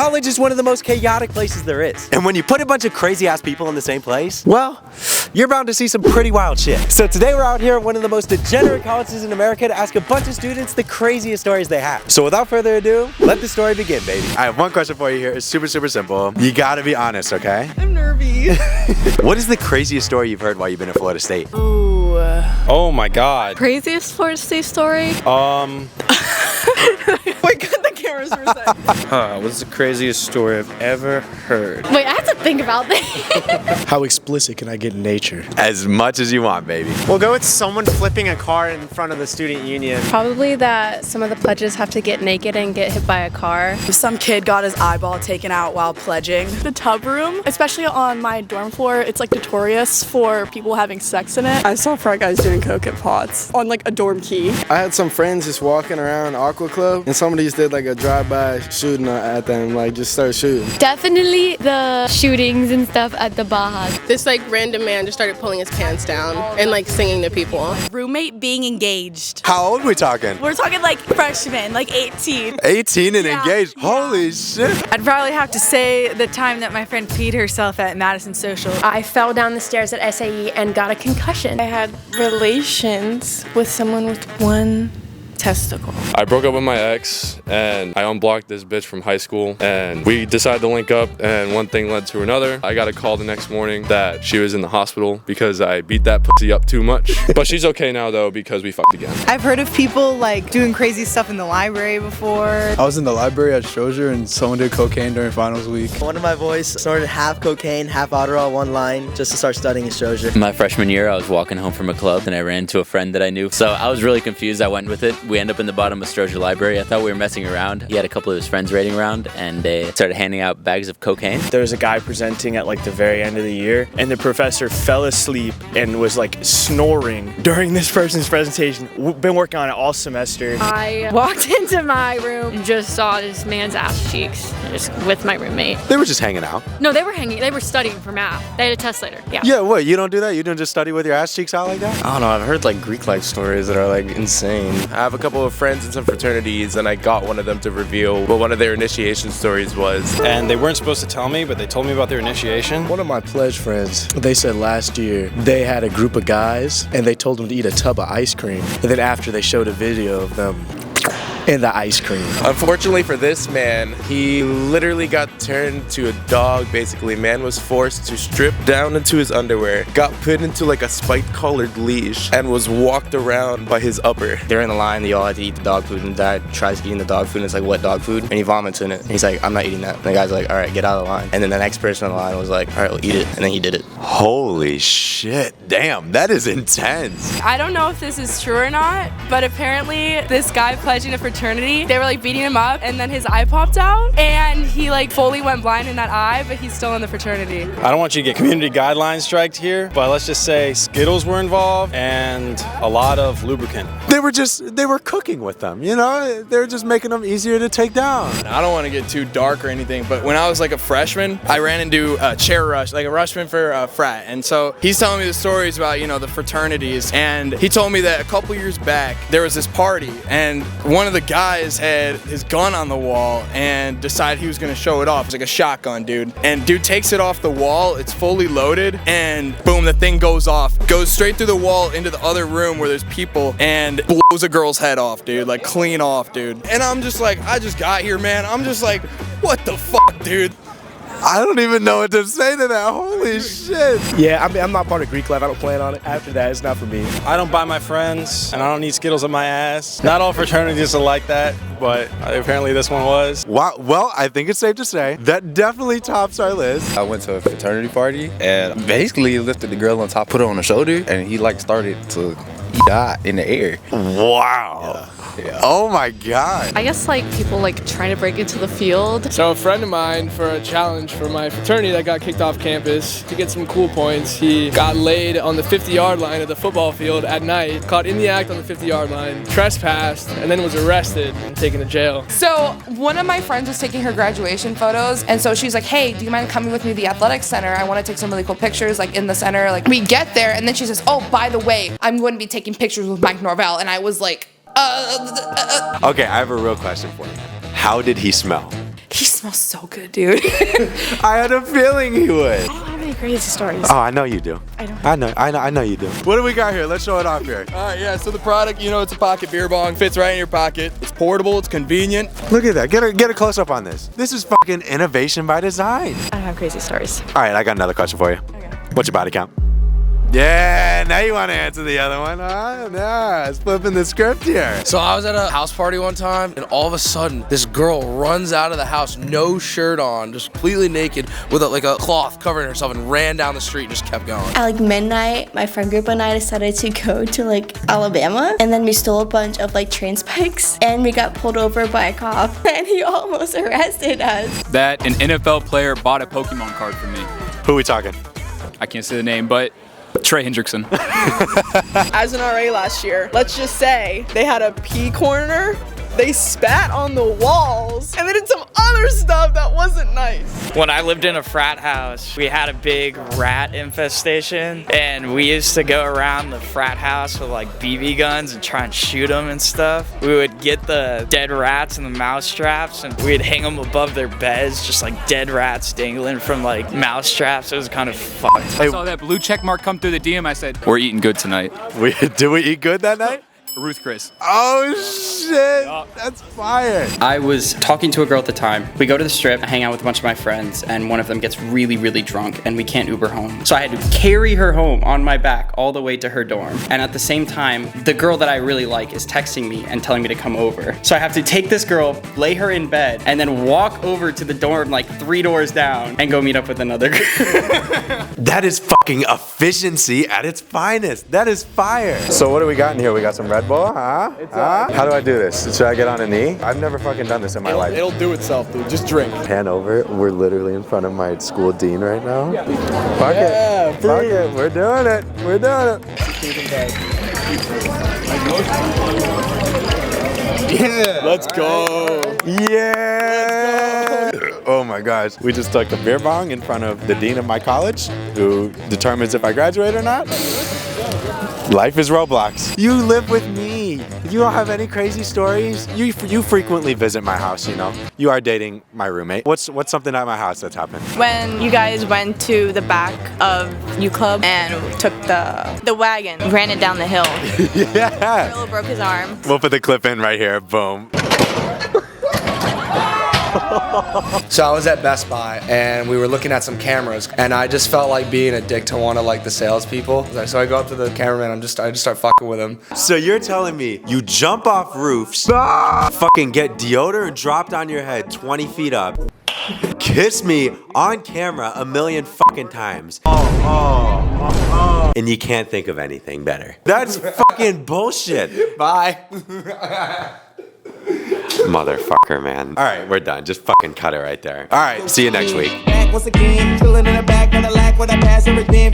College is one of the most chaotic places there is. And when you put a bunch of crazy ass people in the same place, well, you're bound to see some pretty wild shit. So today we're out here at one of the most degenerate colleges in America to ask a bunch of students the craziest stories they have. So without further ado, let the story begin, baby. I have one question for you here. It's super simple. You gotta be honest, okay? I'm nervy. What is the craziest story you've heard while you've been in Florida State? Ooh. Oh my God. Craziest Florida State story? Wait, cut the cameras for a second. What's the craziest story I've ever heard? Wait, I have to think about this. How explicit can I get in nature? As much as you want, baby. We'll go with someone flipping a car in front of the student union. Probably that some of the pledges have to get naked and get hit by a car. Some kid got his eyeball taken out while pledging. The tub room, especially on my dorm floor, it's like notorious for people having sex in it. I saw frat guys doing coke at pots on like a dorm key. I had some friends just walking around Aqua Club and somebody just did like a drive-by shooting at them, like just started shooting. Definitely the shootings and stuff at the Baja. This like random man just started pulling his pants down and like singing to people. Roommate being engaged. How old are we talking? We're talking like freshmen, like 18. 18 and engaged? Holy shit. I'd probably have to say the time that my friend peed herself at Madison Social. I fell down the stairs at SAE and got a concussion. I had relations with someone with one testicle. I broke up with my ex and I unblocked this bitch from high school and we decided to link up and one thing led to another. I got a call the next morning that she was in the hospital because I beat that pussy up too much. But she's okay now though because we fucked again. I've heard of people like doing crazy stuff in the library before. I was in the library at Strozier and someone did cocaine during finals week. One of my boys snorted half cocaine, half Adderall, one line, just to start studying at Strozier. My freshman year, I was walking home from a club and I ran into a friend that I knew. So I was really confused. I went with it. We ended up in the bottom of Strozier Library. I thought we were messing around. He had a couple of his friends raiding around and they started handing out bags of cocaine. There was a guy presenting at like the very end of the year and the professor fell asleep and was like snoring during this person's presentation. We've been working on it all semester. I walked into my room and just saw this man's ass cheeks just with my roommate. They were just hanging out. No, they were studying for math. They had a test later. Yeah. Yeah, what? You don't do that? You don't just study with your ass cheeks out like that? I don't know. I've heard like Greek life stories that are like insane. I have a couple of friends in some fraternities and I got one of them to reveal what one of their initiation stories was. And they weren't supposed to tell me, but they told me about their initiation. One of my pledge friends, they said last year they had a group of guys and they told them to eat a tub of ice cream. And then after they showed a video of them in the ice cream. Unfortunately for this man, he literally got turned to a dog basically. Man was forced to strip down into his underwear, got put into like a spike-colored leash, and was walked around by his upper. They're in the line, they all had to eat the dog food and the dad tries eating the dog food and it's like wet dog food and he vomits in it. And he's like, I'm not eating that. And the guy's like, all right, get out of the line. And then the next person on the line was like, all right, we'll eat it. And then he did it. Holy shit. Damn, that is intense. I don't know if this is true or not, but apparently this guy pledging to fraternity, they were like beating him up and then his eye popped out and he like fully went blind in that eye, but he's still in the fraternity. I don't want you to get community guidelines striked here, but let's just say Skittles were involved and a lot of lubricant. They were cooking with them, you know? They were just making them easier to take down. I don't want to get too dark or anything, but when I was like a freshman, I ran into a chair rush, like a rushman for a frat. And so he's telling me the stories about, you know, the fraternities. And he told me that a couple years back, there was this party and one of the guys had his gun on the wall and decided he was going to show it off. It's like a shotgun, dude. And dude takes it off the wall, it's fully loaded, and boom, the thing goes off. Goes straight through the wall into the other room where there's people and blows a girl's head off, dude. Like clean off, dude. And I'm just like, I just got here, man. I'm just like, what the fuck, dude? I don't even know what to say to that. Holy shit. Yeah, I mean, I'm not part of Greek life. I don't plan on it. After that, it's not for me. I don't buy my friends and I don't need Skittles on my ass. Not all fraternities are like that, but apparently this one was. Wow. Well, I think it's safe to say that definitely tops our list. I went to a fraternity party and basically lifted the girl on top, put her on the shoulder, and he like started to die in the air. Wow. Yeah. Oh my God. I guess like people like trying to break into the field. So a friend of mine, for a challenge for my fraternity that got kicked off campus to get some cool points, he got laid on the 50-yard line at the football field at night, caught in the act on the 50-yard line, trespassed, and then was arrested and taken to jail. So one of my friends was taking her graduation photos and so she's like, hey, do you mind coming with me to the athletics center? I want to take some really cool pictures like in the center. Like we get there and then she says, oh, by the way, I'm going to be taking pictures with Mike Norvell. And I was like, Okay, I have a real question for you. How did he smell? He smells so good, dude. I had a feeling he would. I don't have any crazy stories. Oh, I know you do. I know you do. What do we got here? Let's show it off here. All right, yeah, so the product, you know, it's a pocket beer bong. Fits right in your pocket. It's portable, it's convenient. Look at that. Get a close up on this. This is fucking innovation by design. I don't have crazy stories. All right, I got another question for you. Okay. What's your body count? Yeah, now you want to answer the other one, huh? Yeah, it's flipping the script here. So I was at a house party one time, and all of a sudden, this girl runs out of the house, no shirt on, just completely naked, with like a cloth covering herself, and ran down the street and just kept going. At like midnight, my friend group and I decided to go to like Alabama, and then we stole a bunch of like train spikes, and we got pulled over by a cop, and he almost arrested us. That an NFL player bought a Pokemon card for me. Who are we talking? I can't say the name, but Trey Hendrickson. As an RA last year, let's just say they had a pee corner, they spat on the walls, and they did some other stuff that wasn't nice. When I lived in a frat house, we had a big rat infestation, and we used to go around the frat house with like BB guns and try and shoot them and stuff. We would get the dead rats and the mouse traps, and we'd hang them above their beds, just like dead rats dangling from like mouse traps. It was kind of fucked. I saw that blue check mark come through the DM. I said, we're eating good tonight. Did we eat good that night? Ruth Chris. Oh shit, that's fire. I was talking to a girl at the time. We go to the strip, I hang out with a bunch of my friends, and one of them gets really, really drunk, and we can't Uber home. So I had to carry her home on my back all the way to her dorm. And at the same time, the girl that I really like is texting me and telling me to come over. So I have to take this girl, lay her in bed, and then walk over to the dorm like 3 doors down and go meet up with another girl. That is fucking efficiency at its finest. That is fire. So what do we got in here? We got some Red Bull, huh? How do I do this? Should I get on a knee? I've never fucking done this in my life. It'll do itself, dude. Just drink. Pan over. We're literally in front of my school dean right now. Fuck it. Fuck it. We're doing it. We're doing it. Yeah. Let's go. Yeah. Oh my gosh. We just took a beer bong in front of the dean of my college, who determines if I graduate or not. Life is Roblox. You live with me. You don't have any crazy stories? You frequently visit my house, you know. You are dating my roommate. What's something at my house that's happened? When you guys went to the back of U Club and took the wagon, ran it down the hill. Yeah. Carlo broke his arm. We'll put the clip in right here. Boom. So I was at Best Buy and we were looking at some cameras, and I just felt like being a dick to one of like the salespeople. So I go up to the cameraman, I just start fucking with him. So you're telling me you jump off roofs, fucking get deodorant dropped on your head 20 feet up, kiss me on camera 1,000,000 fucking times, and you can't think of anything better? That's fucking bullshit. Bye. Motherfucker, man. All right, we're done. Just fucking cut it right there. All right, see you next week. Back once again, chilling in the back on the lack when I pass everything.